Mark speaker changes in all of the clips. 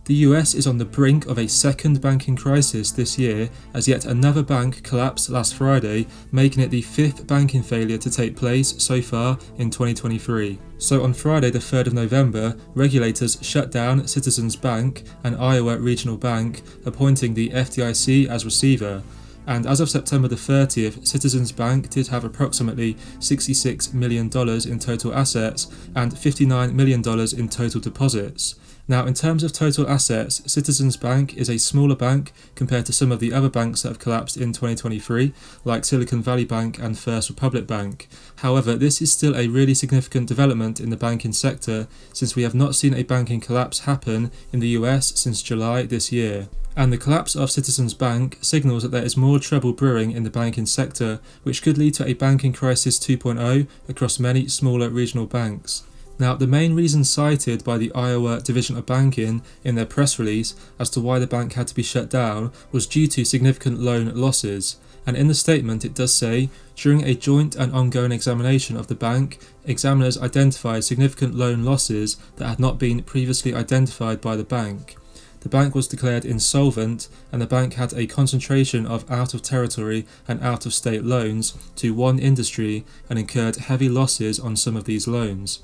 Speaker 1: The US is on the brink of a second banking crisis this year as yet another bank collapsed last Friday, making it the fifth banking failure to take place so far in 2023. So on Friday the 3rd of November, regulators shut down Citizens Bank, an Iowa regional bank, appointing the FDIC as receiver. And as of September the 30th, Citizens Bank did have approximately $66 million in total assets and $59 million in total deposits. Now, in terms of total assets, Citizens Bank is a smaller bank compared to some of the other banks that have collapsed in 2023, like Silicon Valley Bank and First Republic Bank. However, this is still a really significant development in the banking sector, since we have not seen a banking collapse happen in the US since July this year. And the collapse of Citizens Bank signals that there is more trouble brewing in the banking sector, which could lead to a banking crisis 2.0 across many smaller regional banks. Now, the main reason cited by the Iowa Division of Banking in their press release as to why the bank had to be shut down was due to significant loan losses. And in the statement it does say, during a joint and ongoing examination of the bank, examiners identified significant loan losses that had not been previously identified by the bank. The bank was declared insolvent, and the bank had a concentration of out-of-territory and out-of-state loans to one industry and incurred heavy losses on some of these loans.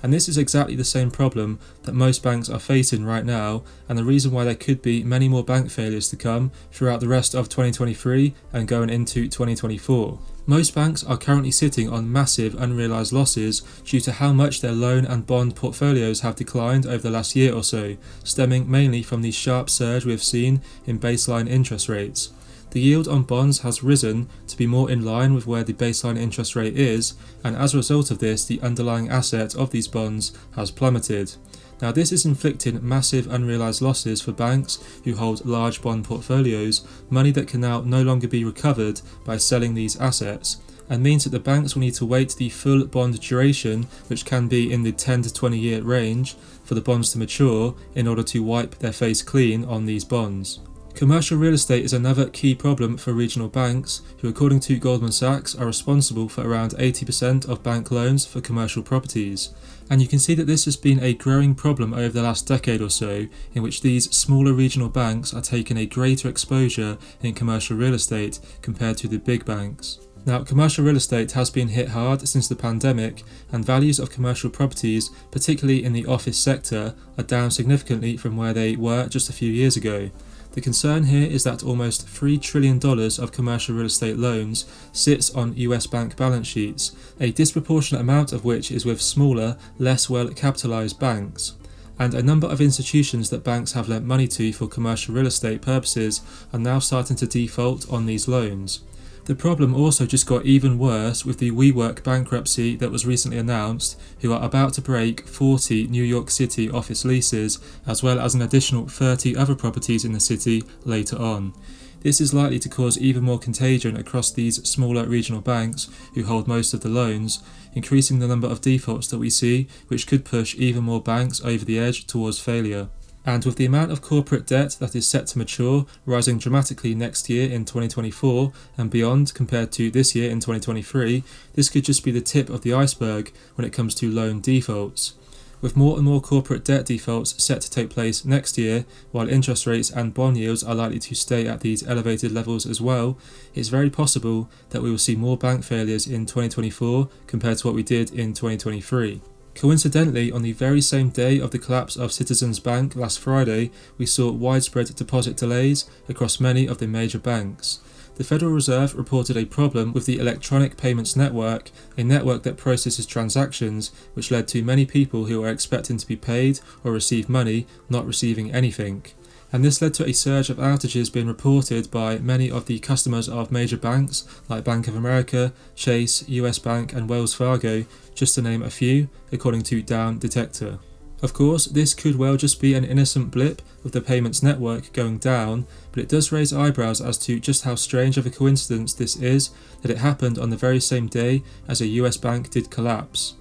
Speaker 1: And this is exactly the same problem that most banks are facing right now, and the reason why there could be many more bank failures to come throughout the rest of 2023 and going into 2024. Most banks are currently sitting on massive unrealized losses due to how much their loan and bond portfolios have declined over the last year or so, stemming mainly from the sharp surge we have seen in baseline interest rates. The yield on bonds has risen to be more in line with where the baseline interest rate is, and as a result of this, the underlying asset of these bonds has plummeted. Now, this is inflicting massive unrealized losses for banks who hold large bond portfolios, money that can now no longer be recovered by selling these assets, and means that the banks will need to wait the full bond duration, which can be in the 10 to 20 year range, for the bonds to mature in order to wipe their face clean on these bonds. Commercial real estate is another key problem for regional banks, who according to Goldman Sachs are responsible for around 80% of bank loans for commercial properties. And you can see that this has been a growing problem over the last decade or so, in which these smaller regional banks are taking a greater exposure in commercial real estate compared to the big banks. Now, commercial real estate has been hit hard since the pandemic, and values of commercial properties, particularly in the office sector, are down significantly from where they were just a few years ago. The concern here is that almost $3 trillion of commercial real estate loans sits on US bank balance sheets, a disproportionate amount of which is with smaller, less well capitalised banks. And a number of institutions that banks have lent money to for commercial real estate purposes are now starting to default on these loans. The problem also just got even worse with the WeWork bankruptcy that was recently announced, who are about to break 40 New York City office leases, as well as an additional 30 other properties in the city later on. This is likely to cause even more contagion across these smaller regional banks who hold most of the loans, increasing the number of defaults that we see, which could push even more banks over the edge towards failure. And with the amount of corporate debt that is set to mature rising dramatically next year in 2024 and beyond compared to this year in 2023, this could just be the tip of the iceberg when it comes to loan defaults. With more and more corporate debt defaults set to take place next year, while interest rates and bond yields are likely to stay at these elevated levels as well, it's very possible that we will see more bank failures in 2024 compared to what we did in 2023. Coincidentally, on the very same day of the collapse of Citizens Bank last Friday, we saw widespread deposit delays across many of the major banks. The Federal Reserve reported a problem with the electronic payments network, a network that processes transactions, which led to many people who were expecting to be paid or receive money not receiving anything. And this led to a surge of outages being reported by many of the customers of major banks like Bank of America, Chase, US Bank and Wells Fargo, just to name a few, according to Down Detector. Of course, this could well just be an innocent blip with the payments network going down, but it does raise eyebrows as to just how strange of a coincidence this is that it happened on the very same day as a US bank did collapse.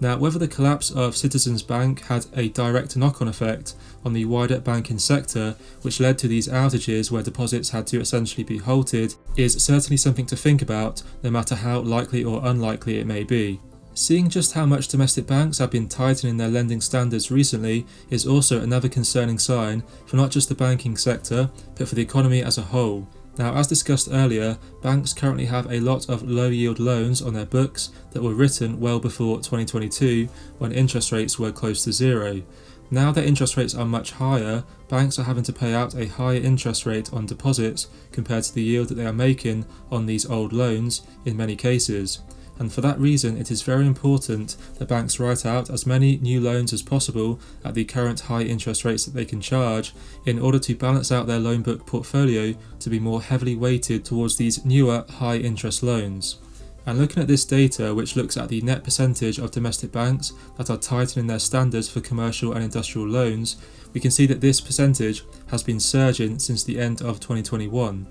Speaker 1: Now, whether the collapse of Citizens Bank had a direct knock-on effect on the wider banking sector, which led to these outages where deposits had to essentially be halted, is certainly something to think about, no matter how likely or unlikely it may be. Seeing just how much domestic banks have been tightening their lending standards recently is also another concerning sign for not just the banking sector, but for the economy as a whole. Now, as discussed earlier, banks currently have a lot of low-yield loans on their books that were written well before 2022, when interest rates were close to zero. Now that interest rates are much higher, banks are having to pay out a higher interest rate on deposits compared to the yield that they are making on these old loans in many cases. And for that reason, it is very important that banks write out as many new loans as possible at the current high interest rates that they can charge in order to balance out their loan book portfolio to be more heavily weighted towards these newer high interest loans. And looking at this data, which looks at the net percentage of domestic banks that are tightening their standards for commercial and industrial loans, we can see that this percentage has been surging since the end of 2021.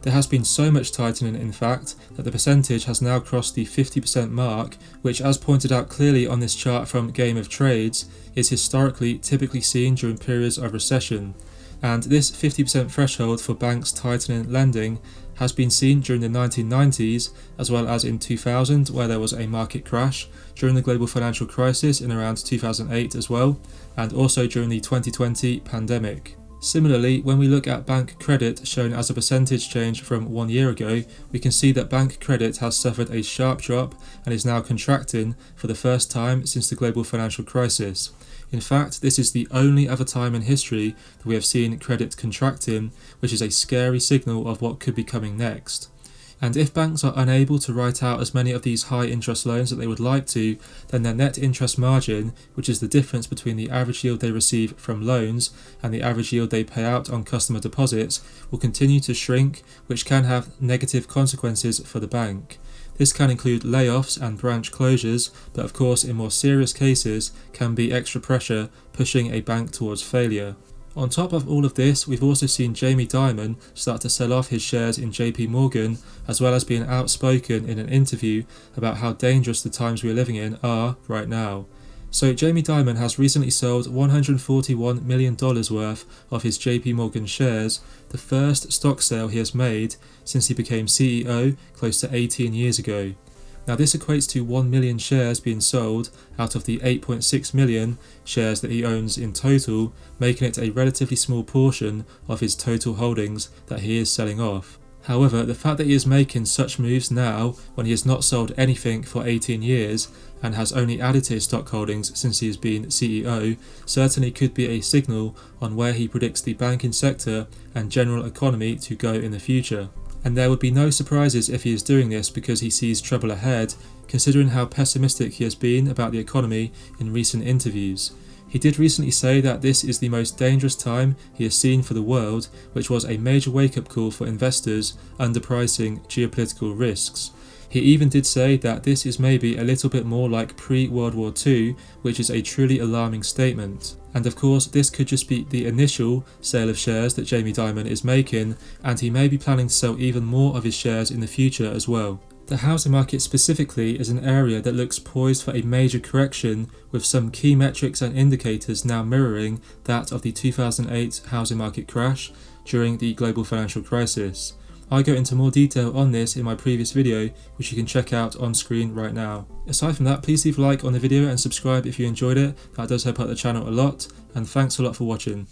Speaker 1: There has been so much tightening, in fact, that the percentage has now crossed the 50% mark, which, as pointed out clearly on this chart from Game of Trades, is historically typically seen during periods of recession. And this 50% threshold for banks tightening lending has been seen during the 1990s, as well as in 2000, where there was a market crash, during the global financial crisis in around 2008 as well, and also during the 2020 pandemic. Similarly, when we look at bank credit shown as a percentage change from 1 year ago, we can see that bank credit has suffered a sharp drop and is now contracting for the first time since the global financial crisis. In fact, this is the only other time in history that we have seen credit contracting, which is a scary signal of what could be coming next. And if banks are unable to write out as many of these high interest loans that they would like to, then their net interest margin, which is the difference between the average yield they receive from loans and the average yield they pay out on customer deposits, will continue to shrink, which can have negative consequences for the bank. This can include layoffs and branch closures, but of course in more serious cases can be extra pressure pushing a bank towards failure. On top of all of this, we've also seen Jamie Dimon start to sell off his shares in JP Morgan, as well as being outspoken in an interview about how dangerous the times we're living in are right now. So Jamie Dimon has recently sold $141 million worth of his JP Morgan shares, the first stock sale he has made since he became CEO close to 18 years ago. Now this equates to 1 million shares being sold out of the 8.6 million shares that he owns in total, making it a relatively small portion of his total holdings that he is selling off. However, the fact that he is making such moves now when he has not sold anything for 18 years and has only added to his stock holdings since he has been CEO certainly could be a signal on where he predicts the banking sector and general economy to go in the future. And there would be no surprises if he is doing this because he sees trouble ahead, considering how pessimistic he has been about the economy in recent interviews. He did recently say that this is the most dangerous time he has seen for the world, which was a major wake-up call for investors underpricing geopolitical risks. He even did say that this is maybe a little bit more like pre-World War II, which is a truly alarming statement. And of course, this could just be the initial sale of shares that Jamie Dimon is making, and he may be planning to sell even more of his shares in the future as well. The housing market specifically is an area that looks poised for a major correction, with some key metrics and indicators now mirroring that of the 2008 housing market crash during the global financial crisis. I go into more detail on this in my previous video, which you can check out on screen right now. Aside from that, please leave a like on the video and subscribe if you enjoyed it. That does help out the channel a lot, and thanks a lot for watching.